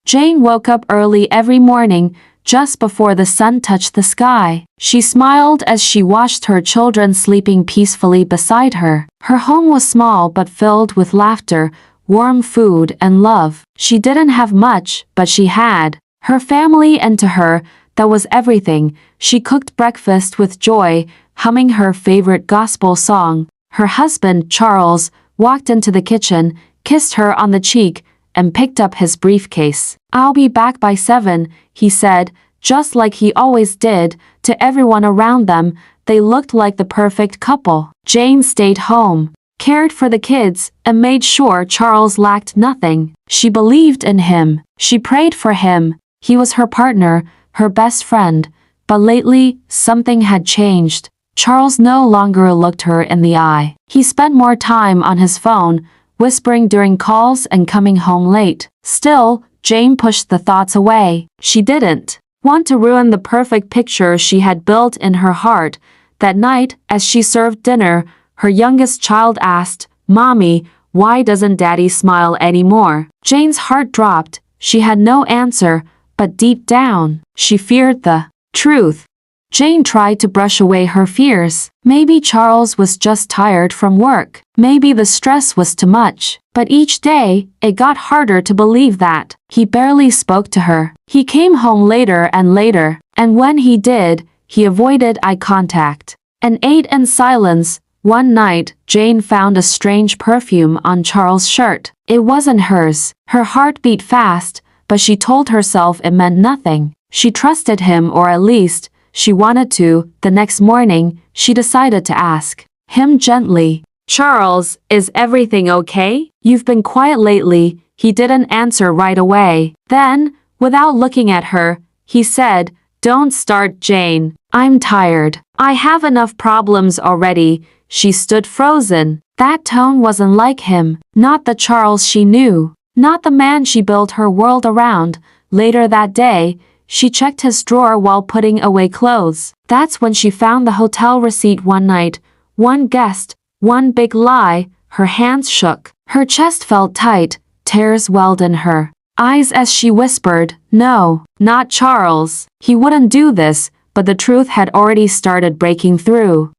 Jane woke up early every morning, just before the sun touched the sky. She smiled as she watched her children sleeping peacefully beside her. Her home was small but filled with laughter, warm food, and love. She didn't have much, but she had her family, and to her, that was everything. She cooked breakfast with joy, humming her favorite gospel song. Her husband, Charles, walked into the kitchen, kissed her on the cheek, and picked up his briefcase. "I'll be back by 7, he said, just like he always did. To everyone around them, they looked like the perfect couple. Jane stayed home, cared for the kids, and made sure Charles lacked nothing. She believed in him. She prayed for him. He was her partner, her best friend. But lately, something had changed. Charles no longer looked her in the eye. He spent more time on his phone, whispering during calls and coming home late. Still, Jane pushed the thoughts away. She didn't want to ruin the perfect picture she had built in her heart. That night, as she served dinner, her youngest child asked, "Mommy, why doesn't Daddy smile anymore?" Jane's heart dropped. She had no answer, but deep down, she feared the truth. Jane tried to brush away her fears. Maybe Charles was just tired from work. Maybe the stress was too much. But each day, it got harder to believe that. He barely spoke to her. He came home later and later, and when he did, he avoided eye contact and ate in silence. One night, Jane found a strange perfume on Charles' shirt. It wasn't hers. Her heart beat fast, but she told herself it meant nothing. She trusted him, or at least, she wanted to. The next morning, she decided to ask him gently, "Charles, is everything okay? You've been quiet lately." He didn't answer right away. Then, without looking at her, he said, "Don't start, Jane. I'm tired. I have enough problems already." She stood frozen. That tone wasn't like him. Not the Charles she knew. Not the man she built her world around. Later that day, she checked his drawer while putting away clothes. That's when she found the hotel receipt one night. One guest, one big lie. Her hands shook. Her chest felt tight. Tears welled in her eyes as she whispered, "No, not Charles. He wouldn't do this," but the truth had already started breaking through.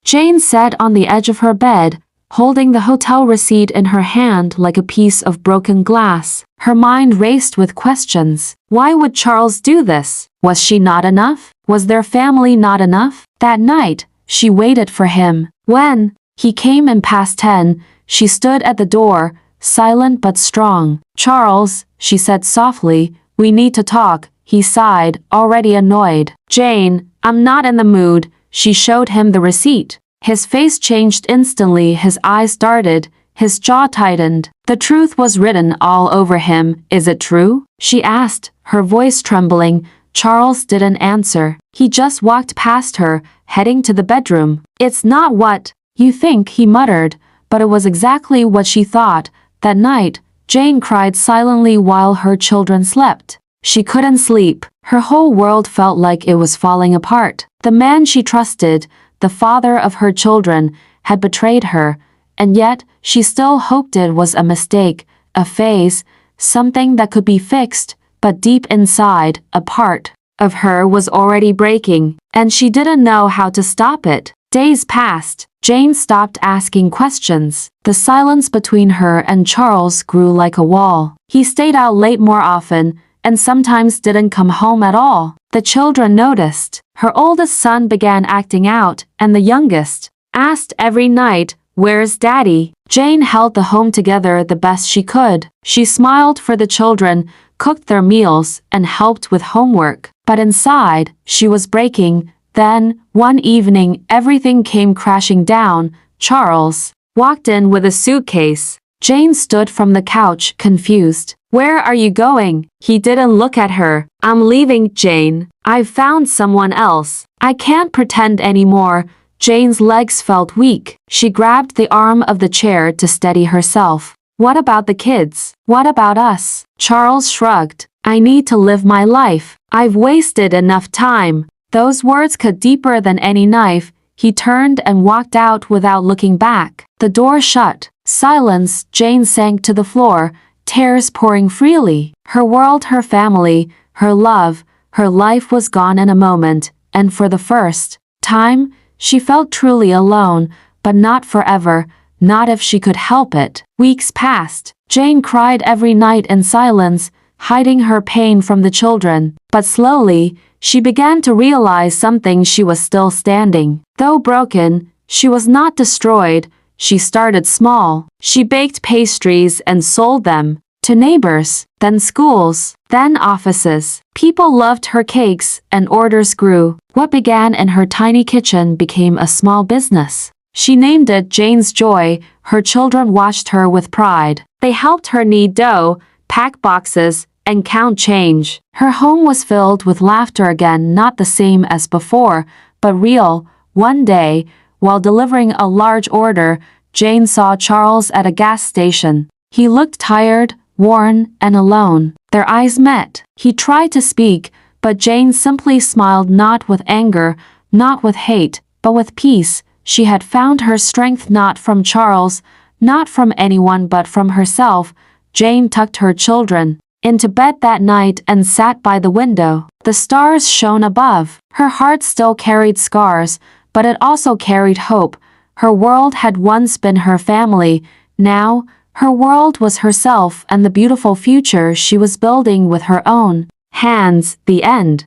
Jane sat on the edge of her bed, holding the hotel receipt in her hand like a piece of broken glass. Her mind raced with questions. Why would Charles do this? Was she not enough? Was their family not enough? That night, she waited for him. When he came in past 10, she stood at the door, silent but strong. "Charles," she said softly, "we need to talk." He sighed, already annoyed. "Jane, I'm not in the mood." She showed him the receipt. His face changed instantly. His eyes darted. His jaw tightened. The truth was written all over him. "Is it true?" she asked, her voice trembling. Charles didn't answer. He just walked past her, heading to the bedroom. "It's not what you think," he muttered, but it was exactly what she thought. That night, Jane cried silently while her children slept. She couldn't sleep. Her whole world felt like it was falling apart. The man she trusted, the father of her children, had betrayed her, and yet she still hoped it was a mistake, a phase, something that could be fixed. But deep inside, a part of her was already breaking, and she didn't know how to stop it. Days passed. Jane stopped asking questions. The silence between her and Charles grew like a wall. He stayed out late more often, and sometimes didn't come home at all. The children noticed. Her oldest son began acting out, and the youngest asked every night, "Where's Daddy?" Jane held the home together the best she could. She smiled for the children, cooked their meals, and helped with homework. But inside, she was breaking. Then, one evening, everything came crashing down. Charles walked in with a suitcase. Jane stood from the couch, confused. "Where are you going?" He didn't look at her. "I'm leaving, Jane. I've found someone else. I can't pretend anymore." Jane's legs felt weak. She grabbed the arm of the chair to steady herself. "What about the kids? What about us?" Charles shrugged. "I need to live my life. I've wasted enough time." Those words cut deeper than any knife. He turned and walked out without looking back. The door shut. Silence. Jane sank to the floor, tears pouring freely. Her world, her family, her love, her life was gone in a moment, and for the first time, she felt truly alone, but not forever, not if she could help it. Weeks passed. Jane cried every night in silence, hiding her pain from the children. But slowly, she began to realize something: she was still standing. Though broken, she was not destroyed. She started small. She baked pastries and sold them to neighbors, then schools, then offices. People loved her cakes, and orders grew. What began in her tiny kitchen became a small business. She named it Jane's Joy. Her children watched her with pride. They helped her knead dough, pack boxes, and count change. Her home was filled with laughter again, not the same as before, but real. One day, while delivering a large order, Jane saw Charles at a gas station. He looked tired, worn, and alone. Their eyes met. He tried to speak, but Jane simply smiled, not with anger, not with hate, but with peace. She had found her strength not from Charles, not from anyone but from herself. Jane tucked her children into bed that night and sat by the window. The stars shone above. Her heart still carried scars, but it also carried hope. Her world had once been her family. Now, her world was herself and the beautiful future she was building with her own hands. The end.